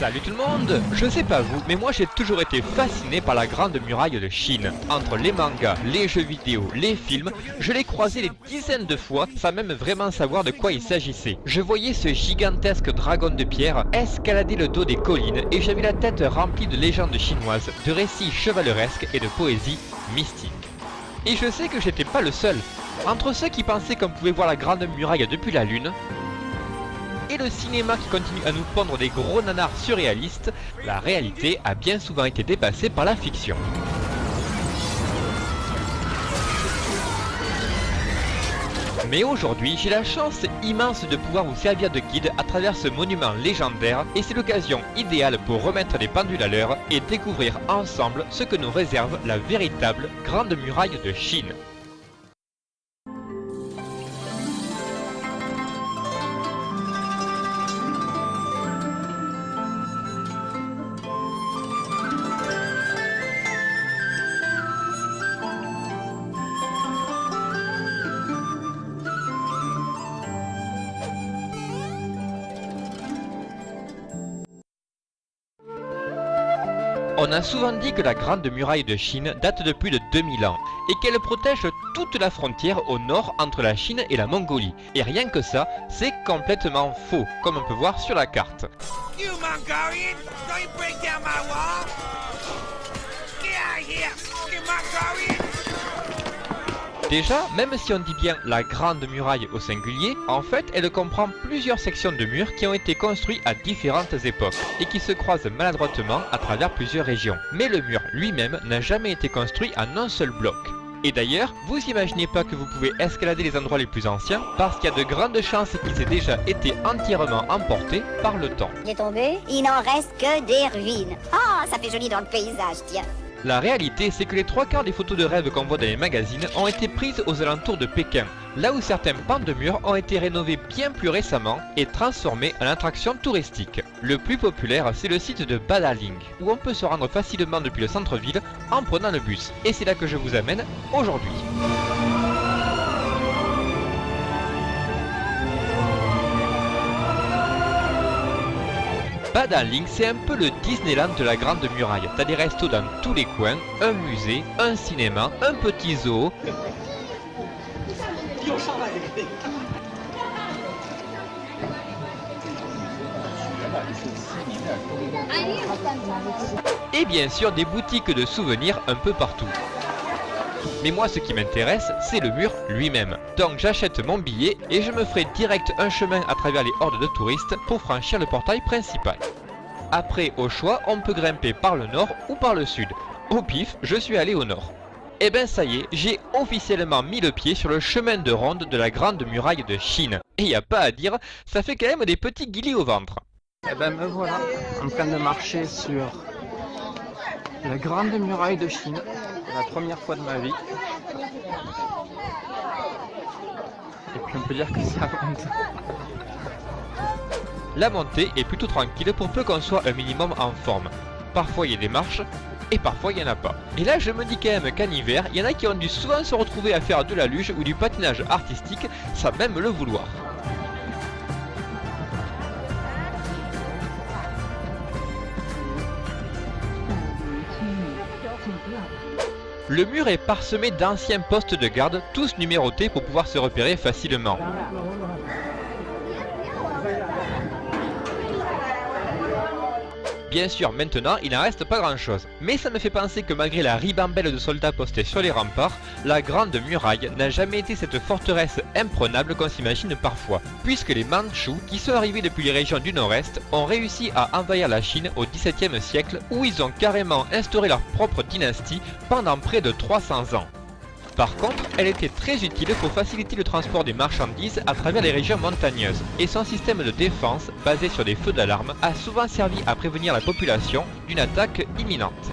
Salut tout le monde! Je sais pas vous, mais moi j'ai toujours été fasciné par la Grande Muraille de Chine. Entre les mangas, les jeux vidéo, les films, je l'ai croisé des dizaines de fois sans même vraiment savoir de quoi il s'agissait. Je voyais ce gigantesque dragon de pierre escalader le dos des collines et j'avais la tête remplie de légendes chinoises, de récits chevaleresques et de poésie mystique. Et je sais que j'étais pas le seul. Entre ceux qui pensaient qu'on pouvait voir la Grande Muraille depuis la Lune, et le cinéma qui continue à nous pondre des gros nanars surréalistes, la réalité a bien souvent été dépassée par la fiction. Mais aujourd'hui, j'ai la chance immense de pouvoir vous servir de guide à travers ce monument légendaire et c'est l'occasion idéale pour remettre les pendules à l'heure et découvrir ensemble ce que nous réserve la véritable Grande Muraille de Chine. On a souvent dit que la Grande Muraille de Chine date de plus de 2000 ans et qu'elle protège toute la frontière au nord entre la Chine et la Mongolie. Et rien que ça, c'est complètement faux, comme on peut voir sur la carte. You Mongolian! Don't you break down my wall! Get out of here! You Mongolian! Déjà, même si on dit bien la Grande Muraille au singulier, en fait elle comprend plusieurs sections de murs qui ont été construits à différentes époques et qui se croisent maladroitement à travers plusieurs régions. Mais le mur lui-même n'a jamais été construit en un seul bloc. Et d'ailleurs, vous imaginez pas que vous pouvez escalader les endroits les plus anciens parce qu'il y a de grandes chances qu'ils aient déjà été entièrement emportés par le temps. Il est tombé, il n'en reste que des ruines. Ah, ça fait joli dans le paysage, tiens. La réalité, c'est que les 3/4 des photos de rêve qu'on voit dans les magazines ont été prises aux alentours de Pékin, là où certains pans de murs ont été rénovés bien plus récemment et transformés en attraction touristique. Le plus populaire, c'est le site de Badaling, où on peut se rendre facilement depuis le centre-ville en prenant le bus. Et c'est là que je vous amène aujourd'hui. Badaling, c'est un peu le Disneyland de la Grande Muraille. T'as des restos dans tous les coins, un musée, un cinéma, un petit zoo. Et bien sûr des boutiques de souvenirs un peu partout. Mais moi ce qui m'intéresse, c'est le mur lui-même. Donc j'achète mon billet et je me ferai direct un chemin à travers les hordes de touristes pour franchir le portail principal. Après, au choix, on peut grimper par le nord ou par le sud. Au pif, je suis allé au nord. Et ben ça y est, j'ai officiellement mis le pied sur le chemin de ronde de la Grande Muraille de Chine. Et y a pas à dire, ça fait quand même des petits guillis au ventre. Et ben me voilà, en train de marcher sur la Grande Muraille de Chine, pour la première fois de ma vie. Et puis on peut dire que ça monte. La montée est plutôt tranquille pour peu qu'on soit un minimum en forme. Parfois il y a des marches, et parfois il n'y en a pas. Et là je me dis quand même qu'en hiver, il y en a qui ont dû souvent se retrouver à faire de la luge ou du patinage artistique sans même le vouloir. Le mur est parsemé d'anciens postes de garde, tous numérotés pour pouvoir se repérer facilement. Bien sûr, maintenant, il n'en reste pas grand chose. Mais ça me fait penser que malgré la ribambelle de soldats postés sur les remparts, la Grande Muraille n'a jamais été cette forteresse imprenable qu'on s'imagine parfois. Puisque les Mandchous, qui sont arrivés depuis les régions du nord-est, ont réussi à envahir la Chine au XVIIe siècle, où ils ont carrément instauré leur propre dynastie pendant près de 300 ans. Par contre, elle était très utile pour faciliter le transport des marchandises à travers les régions montagneuses, et son système de défense, basé sur des feux d'alarme, a souvent servi à prévenir la population d'une attaque imminente.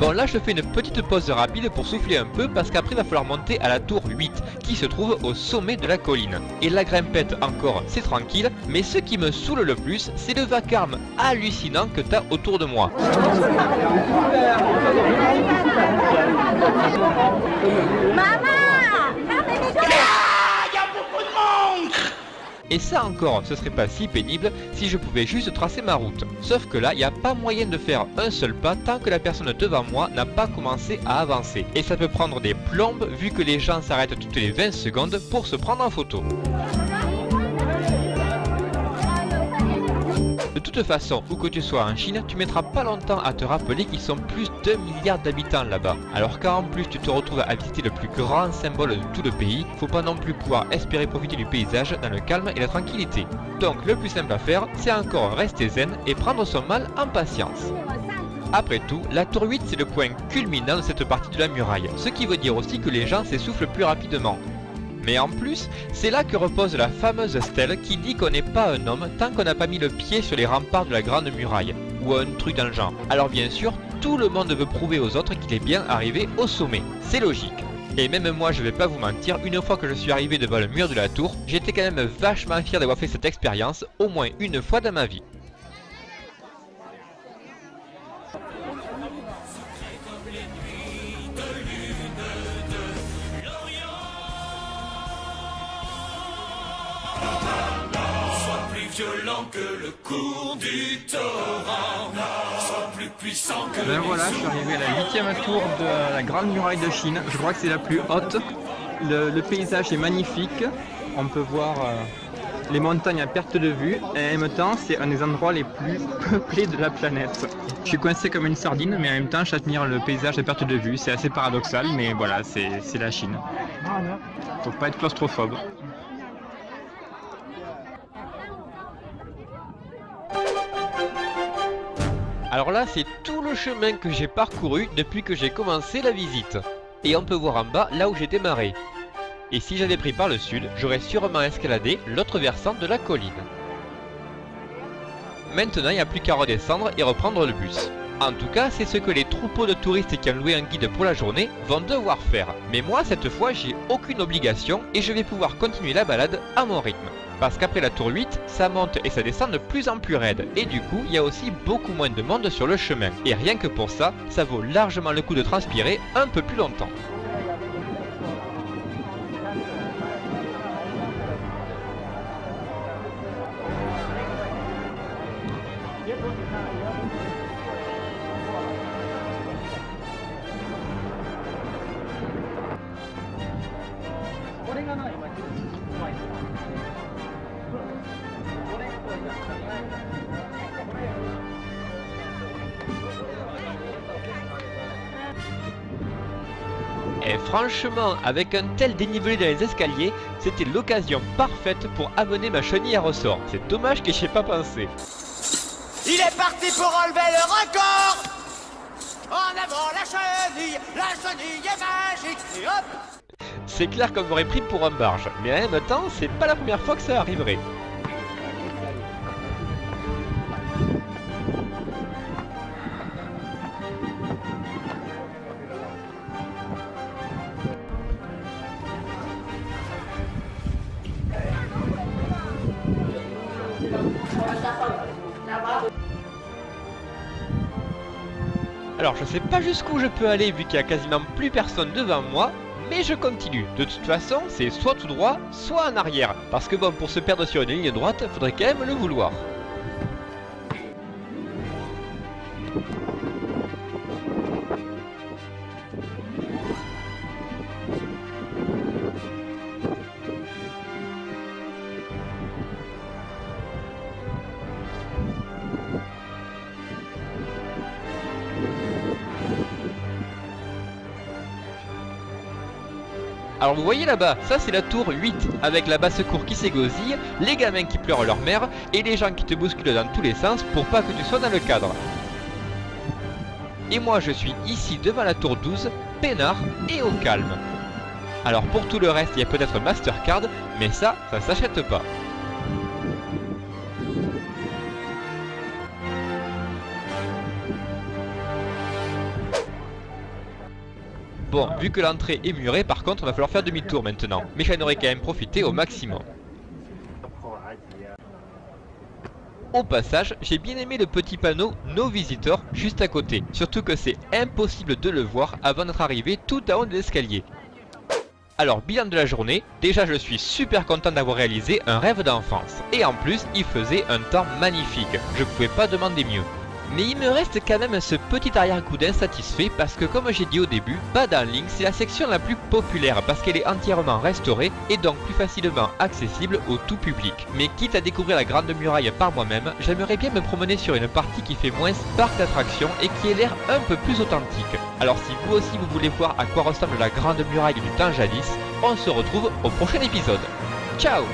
Bon là je fais une petite pause rapide pour souffler un peu parce qu'après il va falloir monter à la tour 8 qui se trouve au sommet de la colline. Et la grimpette encore c'est tranquille, mais ce qui me saoule le plus c'est le vacarme hallucinant que t'as autour de moi. Et ça encore, ce serait pas si pénible si je pouvais juste tracer ma route. Sauf que là, il n'y a pas moyen de faire un seul pas tant que la personne devant moi n'a pas commencé à avancer. Et ça peut prendre des plombes vu que les gens s'arrêtent toutes les 20 secondes pour se prendre en photo. De toute façon, où que tu sois en Chine, tu mettras pas longtemps à te rappeler qu'ils sont plus d'1 milliard d'habitants là-bas. Alors qu'en plus tu te retrouves à visiter le plus grand symbole de tout le pays, faut pas non plus pouvoir espérer profiter du paysage dans le calme et la tranquillité. Donc le plus simple à faire, c'est encore rester zen et prendre son mal en patience. Après tout, la tour 8 c'est le point culminant de cette partie de la muraille, ce qui veut dire aussi que les gens s'essoufflent plus rapidement. Mais en plus, c'est là que repose la fameuse stèle qui dit qu'on n'est pas un homme tant qu'on n'a pas mis le pied sur les remparts de la grande muraille, ou un truc dans le genre. Alors bien sûr, tout le monde veut prouver aux autres qu'il est bien arrivé au sommet, c'est logique. Et même moi je vais pas vous mentir, une fois que je suis arrivé devant le mur de la tour, j'étais quand même vachement fier d'avoir fait cette expérience au moins une fois dans ma vie. Violent que le cours du torrent, soit plus puissant que Ben voilà, je suis arrivé à la 8e tour de la grande muraille de Chine. Je crois que c'est la plus haute. Le paysage est magnifique. On peut voir les montagnes à perte de vue. Et en même temps, c'est un des endroits les plus peuplés de la planète. Je suis coincé comme une sardine, mais en même temps, j'admire le paysage à perte de vue. C'est assez paradoxal, mais voilà, c'est la Chine. Faut pas être claustrophobe. Alors là, c'est tout le chemin que j'ai parcouru depuis que j'ai commencé la visite. Et on peut voir en bas là où j'ai démarré. Et si j'avais pris par le sud, j'aurais sûrement escaladé l'autre versant de la colline. Maintenant, il n'y a plus qu'à redescendre et reprendre le bus. En tout cas, c'est ce que les troupeaux de touristes qui ont loué un guide pour la journée vont devoir faire. Mais moi, cette fois, j'ai aucune obligation et je vais pouvoir continuer la balade à mon rythme. Parce qu'après la tour 8, ça monte et ça descend de plus en plus raide. Et du coup, il y a aussi beaucoup moins de monde sur le chemin. Et rien que pour ça, ça vaut largement le coup de transpirer un peu plus longtemps. Et franchement, avec un tel dénivelé dans les escaliers, c'était l'occasion parfaite pour amener ma chenille à ressort. C'est dommage que j'y ai pas pensé. Il est parti pour enlever le record. En avant la chenille est magique. Et hop. C'est clair qu'on m'aurait pris pour un barge, mais en même temps, c'est pas la première fois que ça arriverait. Alors je sais pas jusqu'où je peux aller vu qu'il y a quasiment plus personne devant moi, mais je continue. De toute façon, c'est soit tout droit, soit en arrière. Parce que bon, pour se perdre sur une ligne droite, faudrait quand même le vouloir. Alors vous voyez là-bas, ça c'est la tour 8, avec la basse-cour qui s'égosille, les gamins qui pleurent leur mère, et les gens qui te bousculent dans tous les sens pour pas que tu sois dans le cadre. Et moi je suis ici devant la tour 12, peinard et au calme. Alors pour tout le reste, il y a peut-être Mastercard, mais ça s'achète pas. Bon, vu que l'entrée est murée, par contre, il va falloir faire demi-tour maintenant. Mais j'en aurais quand même profité au maximum. Au passage, j'ai bien aimé le petit panneau No Visitor juste à côté. Surtout que c'est impossible de le voir avant d'être arrivé tout en haut de l'escalier. Alors, bilan de la journée, déjà je suis super content d'avoir réalisé un rêve d'enfance. Et en plus, il faisait un temps magnifique. Je pouvais pas demander mieux. Mais il me reste quand même ce petit arrière-goût d'insatisfait parce que comme j'ai dit au début, Badan-Ling c'est la section la plus populaire parce qu'elle est entièrement restaurée et donc plus facilement accessible au tout public. Mais quitte à découvrir la Grande Muraille par moi-même, j'aimerais bien me promener sur une partie qui fait moins parc d'attractions et qui ait l'air un peu plus authentique. Alors si vous aussi vous voulez voir à quoi ressemble la Grande Muraille du temps jadis, on se retrouve au prochain épisode. Ciao!